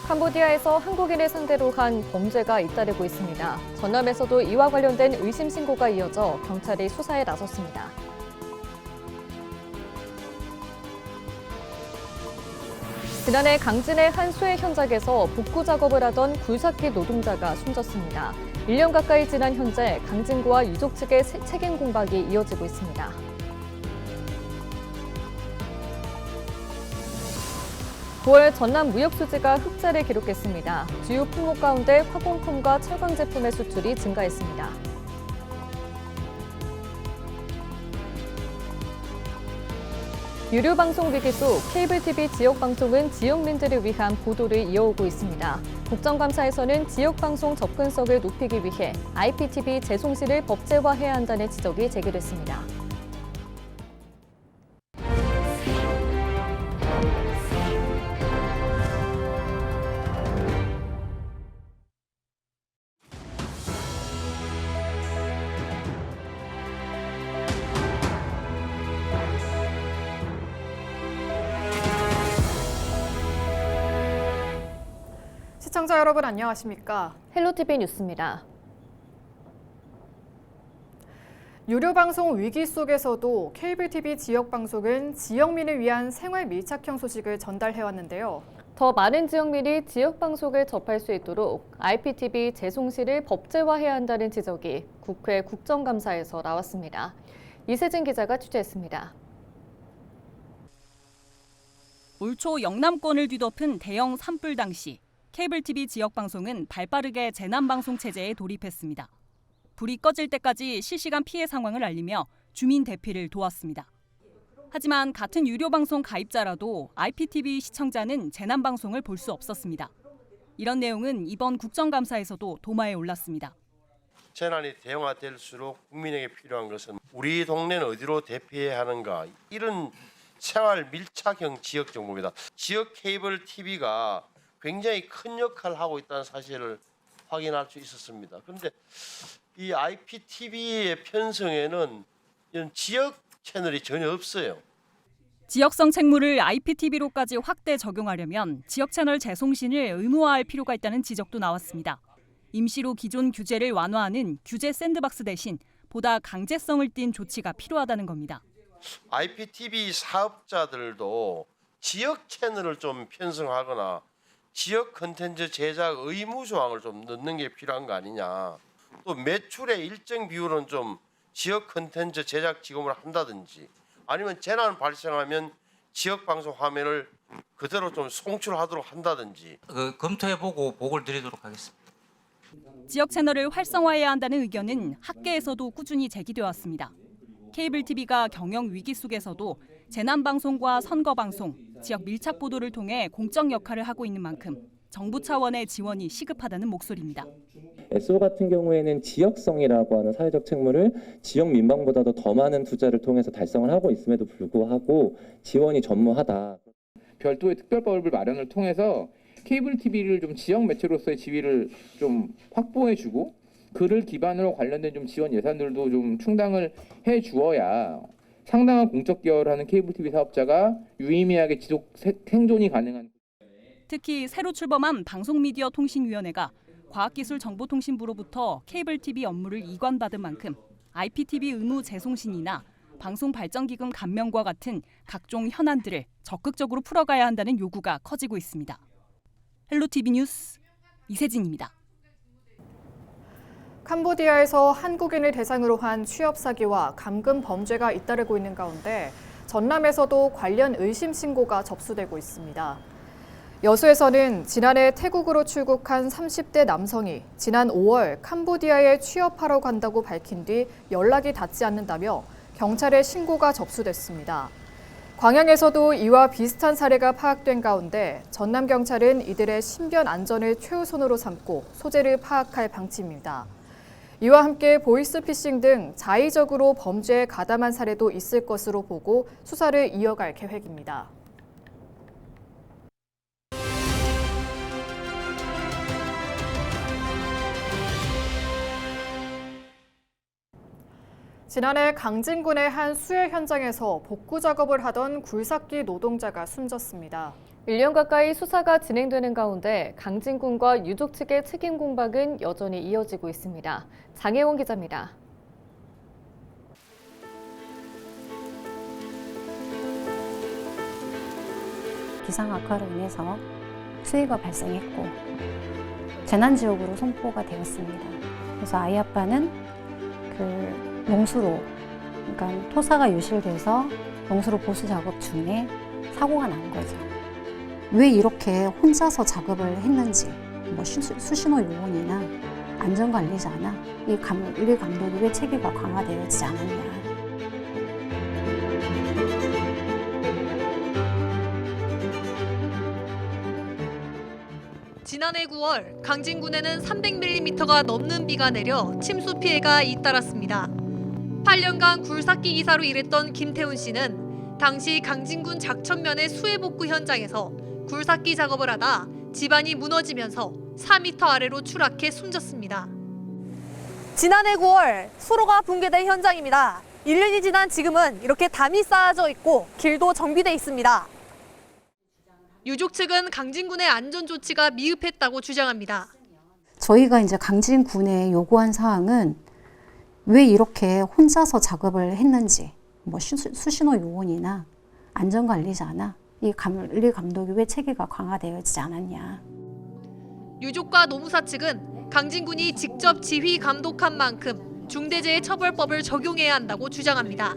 캄보디아에서 한국인을 상대로 한 범죄가 잇따르고 있습니다. 전남에서도 이와 관련된 의심 신고가 이어져 경찰이 수사에 나섰습니다. 지난해 강진의 한 수해 현장에서 복구 작업을 하던 굴삭기 노동자가 숨졌습니다. 1년 가까이 지난 현재 강진구와 유족 측의 책임 공박이 이어지고 있습니다. 9월 전남 무역수지가 흑자를 기록했습니다. 주요 품목 가운데 화공품과 철강 제품의 수출이 증가했습니다. 유료 방송 위기 속 케이블 TV 지역 방송은 지역민들을 위한 보도를 이어오고 있습니다. 국정감사에서는 지역 방송 접근성을 높이기 위해 IPTV 재송시를 법제화해야 한다는 지적이 제기됐습니다. 시청자 여러분 안녕하십니까? 헬로티비 뉴스입니다. 유료 방송 위기 속에서도 케이블 TV 지역 방송은 지역민을 위한 생활 밀착형 소식을 전달해왔는데요. 더 많은 지역민이 지역 방송을 접할 수 있도록 IPTV 재송시를 법제화해야 한다는 지적이 국회 국정감사에서 나왔습니다. 이세진 기자가 취재했습니다. 올 초 영남권을 뒤덮은 대형 산불 당시 케이블 TV 지역 방송은 발빠르게 재난 방송 체제에 돌입했습니다. 불이 꺼질 때까지 실시간 피해 상황을 알리며 주민 대피를 도왔습니다. 하지만 같은 유료 방송 가입자라도 IPTV 시청자는 재난 방송을 볼 수 없었습니다. 이런 내용은 이번 국정감사에서도 도마에 올랐습니다. 재난이 대형화될수록 국민에게 필요한 것은 우리 동네는 어디로 대피해야 하는가, 이런 생활 밀착형 지역 정보입니다. 지역 케이블 TV가 굉장히 큰 역할을 하고 있다는 사실을 확인할 수 있었습니다. 그런데 이 IPTV의 편성에는 이런 지역 채널이 전혀 없어요. 지역성 책무를 IPTV로까지 확대 적용하려면 지역 채널 재송신을 의무화할 필요가 있다는 지적도 나왔습니다. 임시로 기존 규제를 완화하는 규제 샌드박스 대신 보다 강제성을 띤 조치가 필요하다는 겁니다. IPTV 사업자들도 지역 채널을 좀 편성하거나 지역 콘텐츠 제작 의무 조항을 좀 넣는 게 필요한 거 아니냐. 또 매출의 일정 비율은 좀 지역 콘텐츠 제작 지급을 한다든지, 아니면 재난 발생하면 지역 방송 화면을 그대로 좀 송출하도록 한다든지. 검토해보고 보고를 드리도록 하겠습니다. 지역 채널을 활성화해야 한다는 의견은 학계에서도 꾸준히 제기돼 왔습니다. 케이블 TV가 경영 위기 속에서도 재난 방송과 선거 방송, 지역 밀착 보도를 통해 공적 역할을 하고 있는 만큼 정부 차원의 지원이 시급하다는 목소리입니다. SO 같은 경우에는 지역성이라고 하는 사회적 책무를 지역 민방보다도 더 많은 투자를 통해서 달성을 하고 있음에도 불구하고 지원이 전무하다. 별도의 특별법을 마련을 통해서 케이블 TV를 좀 지역 매체로서의 지위를 좀 확보해주고, 그를 기반으로 관련된 좀 지원 예산들도 좀 충당을 해 주어야 상당한 공적 기여를 하는 케이블 TV 사업자가 유의미하게 지속 생존이 가능한. 특히 새로 출범한 방송미디어통신위원회가 과학기술정보통신부로부터 케이블 TV 업무를 이관받은 만큼 IPTV 의무 재송신이나 방송발전기금 감면과 같은 각종 현안들을 적극적으로 풀어가야 한다는 요구가 커지고 있습니다. 헬로티비 뉴스 이세진입니다. 캄보디아에서 한국인을 대상으로 한 취업 사기와 감금 범죄가 잇따르고 있는 가운데 전남에서도 관련 의심 신고가 접수되고 있습니다. 여수에서는 지난해 태국으로 출국한 30대 남성이 지난 5월 캄보디아에 취업하러 간다고 밝힌 뒤 연락이 닿지 않는다며 경찰에 신고가 접수됐습니다. 광양에서도 이와 비슷한 사례가 파악된 가운데 전남경찰은 이들의 신변 안전을 최우선으로 삼고 소재를 파악할 방침입니다. 이와 함께 보이스피싱 등 자의적으로 범죄에 가담한 사례도 있을 것으로 보고 수사를 이어갈 계획입니다. 지난해 강진군의 한 수해 현장에서 복구 작업을 하던 굴삭기 노동자가 숨졌습니다. 1년 가까이 수사가 진행되는 가운데 강진군과 유족 측의 책임 공방은 여전히 이어지고 있습니다. 장혜원 기자입니다. 기상 악화로 인해서 수해가 발생했고 재난지역으로 선포가 되었습니다. 그래서 아이 아빠는 그 농수로, 그러니까 토사가 유실돼서 농수로 보수 작업 중에 사고가 난 거죠. 왜 이렇게 혼자서 작업을 했는지, 뭐 수신호 요원이나 안전관리자나 이 관리 감독이 왜 체계가 강화되어지지 않았냐. 지난해 9월 강진군에는 300mm가 넘는 비가 내려 침수 피해가 잇따랐습니다. 8년간 굴삭기 기사로 일했던 김태훈 씨는 당시 강진군 작천면의 수해복구 현장에서 굴삭기 작업을 하다 집안이 무너지면서 4m 아래로 추락해 숨졌습니다. 지난해 9월 수로가 붕괴된 현장입니다. 1년이 지난 지금은 이렇게 담이 쌓아져 있고 길도 정비돼 있습니다. 유족 측은 강진군의 안전 조치가 미흡했다고 주장합니다. 저희가 이제 강진군에 요구한 사항은 왜 이렇게 혼자서 작업을 했는지, 뭐 수신호 요원이나 안전관리자나 이 관리 감독이 왜 체계가 강화되어지지 않았냐. 유족과 노무사 측은 강진군이 직접 지휘 감독한 만큼 중대재해처벌법을 적용해야 한다고 주장합니다.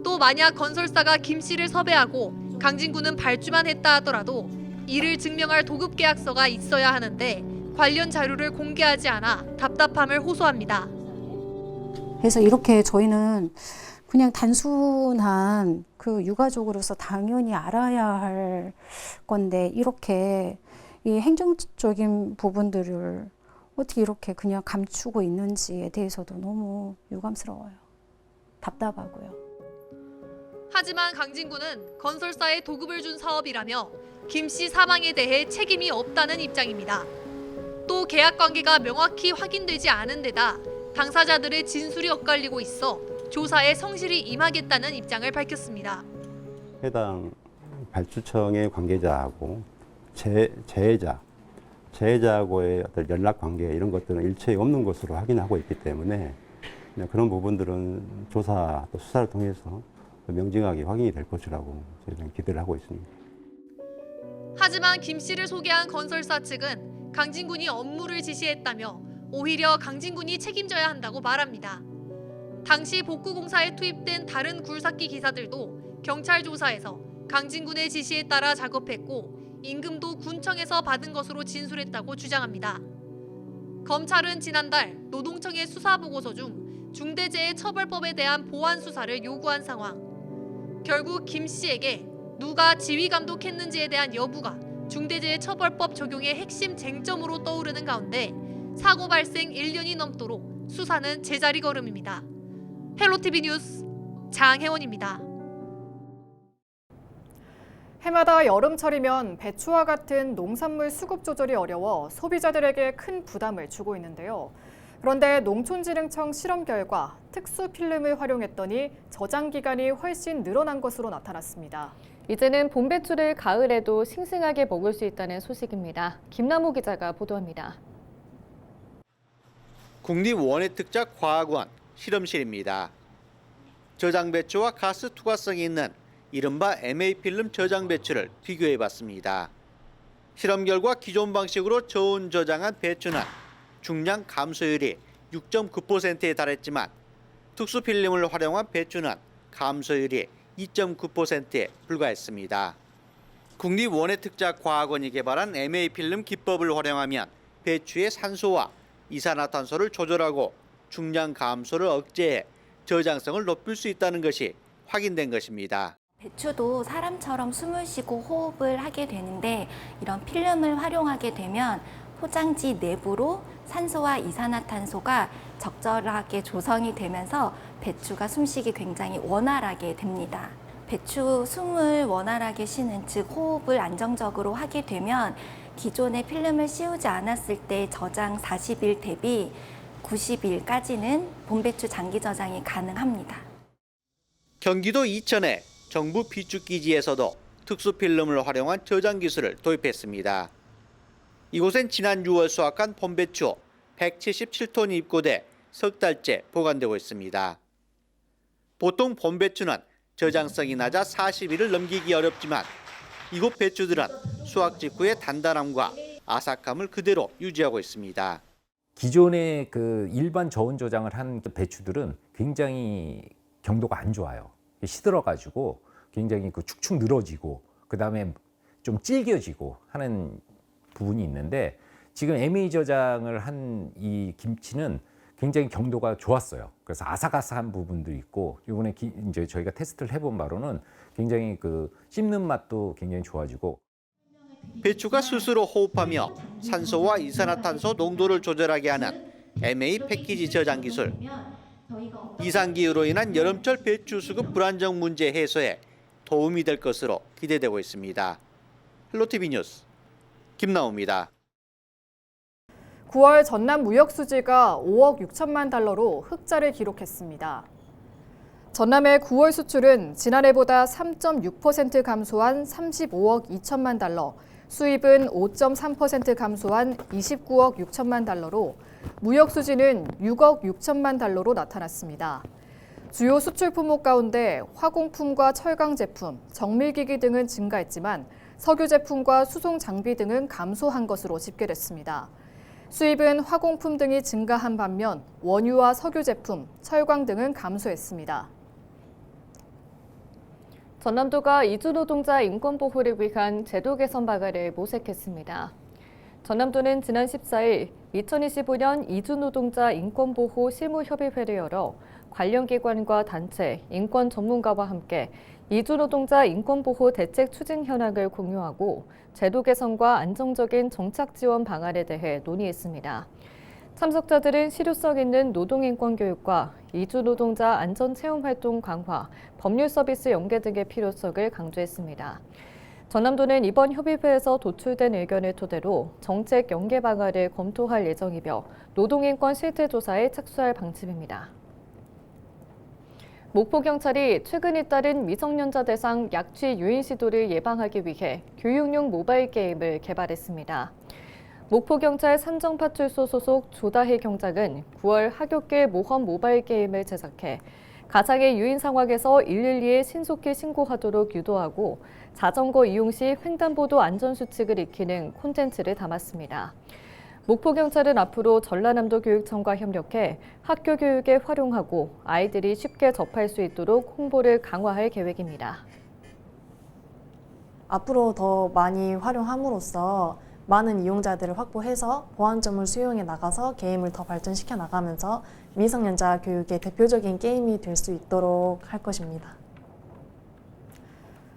또 만약 건설사가 김 씨를 섭외하고 강진군은 발주만 했다 하더라도 이를 증명할 도급계약서가 있어야 하는데 관련 자료를 공개하지 않아 답답함을 호소합니다. 그래서 이렇게 저희는 그냥 단순한 그 유가족으로서 당연히 알아야 할 건데 이렇게 이 행정적인 부분들을 어떻게 이렇게 그냥 감추고 있는지에 대해서도 너무 유감스러워요. 답답하고요. 하지만 강진군은 건설사에 도급을 준 사업이라며 김 씨 사망에 대해 책임이 없다는 입장입니다. 또 계약 관계가 명확히 확인되지 않은 데다 당사자들의 진술이 엇갈리고 있어 조사에 성실히 임하겠다는 입장을 밝혔습니다. 해당 발주청의 관계자하고 재해자하고의 어떤 연락 관계 이런 것들은 일체히 없는 것으로 확인하고 있기 때문에 그런 부분들은 조사 또 수사를 통해서 명징하게 확인이 될 것이라고 저희는 기대를 하고 있습니다. 하지만 김 씨를 소개한 건설사 측은 강진군이 업무를 지시했다며 오히려 강진군이 책임져야 한다고 말합니다. 당시 복구공사에 투입된 다른 굴삭기 기사들도 경찰 조사에서 강진군의 지시에 따라 작업했고 임금도 군청에서 받은 것으로 진술했다고 주장합니다. 검찰은 지난달 노동청의 수사보고서 중 중대재해처벌법에 대한 보완 수사를 요구한 상황. 결국 김 씨에게 누가 지휘 감독했는지에 대한 여부가 중대재해처벌법 적용의 핵심 쟁점으로 떠오르는 가운데 사고 발생 1년이 넘도록 수사는 제자리 걸음입니다. 헬로티비 뉴스 장혜원입니다. 해마다 여름철이면 배추와 같은 농산물 수급 조절이 어려워 소비자들에게 큰 부담을 주고 있는데요. 그런데 농촌진흥청 실험 결과 특수 필름을 활용했더니 저장 기간이 훨씬 늘어난 것으로 나타났습니다. 이제는 봄 배추를 가을에도 싱싱하게 먹을 수 있다는 소식입니다. 김남호 기자가 보도합니다. 국립원예특작과학원 실험실입니다. 저장 배추와 가스 투과성이 있는 이른바 MA필름 저장 배추를 비교해봤습니다. 실험 결과 기존 방식으로 저온 저장한 배추는 중량 감소율이 6.9%에 달했지만 특수필름을 활용한 배추는 감소율이 2.9%에 불과했습니다. 국립원예특작과학원이 개발한 MA필름 기법을 활용하면 배추의 산소와 이산화탄소를 조절하고 중량 감소를 억제해 저장성을 높일 수 있다는 것이 확인된 것입니다. 배추도 사람처럼 숨을 쉬고 호흡을 하게 되는데 이런 필름을 활용하게 되면 포장지 내부로 산소와 이산화탄소가 적절하게 조성이 되면서 배추가 숨쉬기 굉장히 원활하게 됩니다. 배추 숨을 원활하게 쉬는, 즉 호흡을 안정적으로 하게 되면 기존의 필름을 씌우지 않았을 때 저장 40일 대비 90일까지는 봄배추 장기 저장이 가능합니다. 경기도 이천의 정부 비축기지에서도 특수 필름을 활용한 저장 기술을 도입했습니다. 이곳엔 지난 6월 수확한 봄배추 177톤이 입고돼 석 달째 보관되고 있습니다. 보통 봄배추는 저장성이 낮아 40일을 넘기기 어렵지만 이곳 배추들은 수확 직후의 단단함과 아삭함을 그대로 유지하고 있습니다. 기존의 그 일반 저온 저장을 한 배추들은 굉장히 경도가 안 좋아요. 시들어가지고 굉장히 그 축축 늘어지고 그다음에 좀 질겨지고 하는 부분이 있는데 지금 MA 저장을 한 이 김치는 굉장히 경도가 좋았어요. 그래서 아삭아삭한 부분도 있고 이번에 이제 저희가 테스트를 해본 바로는 굉장히 그 씹는 맛도 굉장히 좋아지고. 배추가 스스로 호흡하며 산소와 이산화탄소 농도를 조절하게 하는 MA 패키지 저장 기술. 이상기후로 인한 여름철 배추 수급 불안정 문제 해소에 도움이 될 것으로 기대되고 있습니다. 헬로티비 뉴스 김나우입니다. 9월 전남 무역 수지가 5억 6천만 달러로 흑자를 기록했습니다. 전남의 9월 수출은 지난해보다 3.6% 감소한 35억 2천만 달러, 수입은 5.3% 감소한 29억 6천만 달러로 무역 수지는 6억 6천만 달러로 나타났습니다. 주요 수출 품목 가운데 화공품과 철강 제품, 정밀기기 등은 증가했지만 석유 제품과 수송 장비 등은 감소한 것으로 집계됐습니다. 수입은 화공품 등이 증가한 반면 원유와 석유 제품, 철강 등은 감소했습니다. 전남도가 이주 노동자 인권 보호를 위한 제도 개선 방안을 모색했습니다. 전남도는 지난 14일 2025년 이주 노동자 인권 보호 실무협의회를 열어 관련 기관과 단체, 인권 전문가와 함께 이주 노동자 인권 보호 대책 추진 현황을 공유하고 제도 개선과 안정적인 정착 지원 방안에 대해 논의했습니다. 참석자들은 실효성 있는 노동인권 교육과 이주 노동자 안전체험 활동 강화, 법률 서비스 연계 등의 필요성을 강조했습니다. 전남도는 이번 협의회에서 도출된 의견을 토대로 정책 연계 방안을 검토할 예정이며 노동인권 실태조사에 착수할 방침입니다. 목포경찰이 최근 잇따른 미성년자 대상 약취 유인 시도를 예방하기 위해 교육용 모바일 게임을 개발했습니다. 목포경찰 산정파출소 소속 조다희 경장은 9월 하굣길 모험 모바일 게임을 제작해 가상의 유인 상황에서 112에 신속히 신고하도록 유도하고 자전거 이용 시 횡단보도 안전수칙을 익히는 콘텐츠를 담았습니다. 목포경찰은 앞으로 전라남도 교육청과 협력해 학교 교육에 활용하고 아이들이 쉽게 접할 수 있도록 홍보를 강화할 계획입니다. 앞으로 더 많이 활용함으로써 많은 이용자들을 확보해서 보안점을 수용해 나가서 게임을 더 발전시켜 나가면서 미성년자 교육의 대표적인 게임이 될 수 있도록 할 것입니다.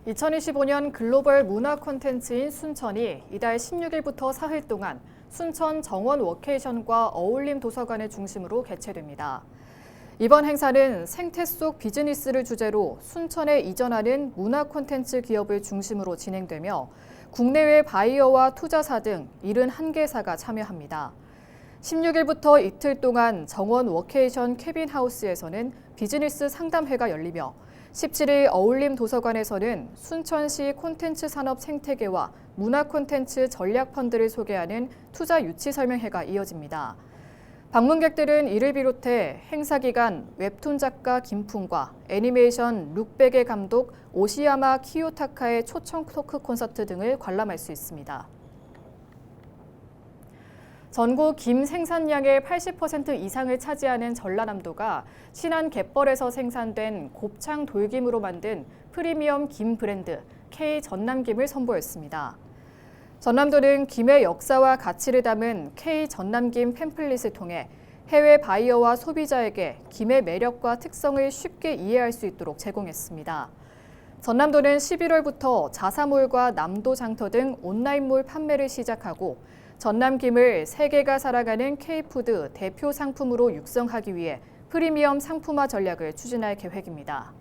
2025년 글로벌 문화 콘텐츠인 순천이 이달 16일부터 사흘 동안 순천 정원 워케이션과 어울림 도서관을 중심으로 개최됩니다. 이번 행사는 생태 속 비즈니스를 주제로 순천에 이전하는 문화 콘텐츠 기업을 중심으로 진행되며 국내외 바이어와 투자사 등 71개사가 참여합니다. 16일부터 이틀 동안 정원 워케이션 캐빈하우스에서는 비즈니스 상담회가 열리며 17일 어울림 도서관에서는 순천시 콘텐츠 산업 생태계와 문화 콘텐츠 전략 펀드를 소개하는 투자 유치 설명회가 이어집니다. 방문객들은 이를 비롯해 행사 기간 웹툰 작가 김풍과 애니메이션 룩백의 감독 오시야마 키요타카의 초청 토크 콘서트 등을 관람할 수 있습니다. 전국 김 생산량의 80% 이상을 차지하는 전라남도가 신안 갯벌에서 생산된 곱창 돌김으로 만든 프리미엄 김 브랜드 K 전남김을 선보였습니다. 전남도는 김의 역사와 가치를 담은 K 전남김 팸플릿을 통해 해외 바이어와 소비자에게 김의 매력과 특성을 쉽게 이해할 수 있도록 제공했습니다. 전남도는 11월부터 자사몰과 남도장터 등 온라인몰 판매를 시작하고 전남김을 세계가 살아가는 K푸드 대표 상품으로 육성하기 위해 프리미엄 상품화 전략을 추진할 계획입니다.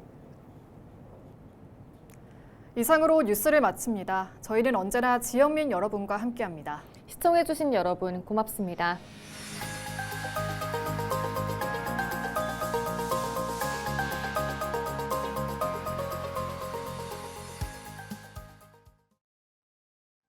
이상으로 뉴스를 마칩니다. 저희는 언제나 지역민 여러분과 함께합니다. 시청해주신 여러분 고맙습니다.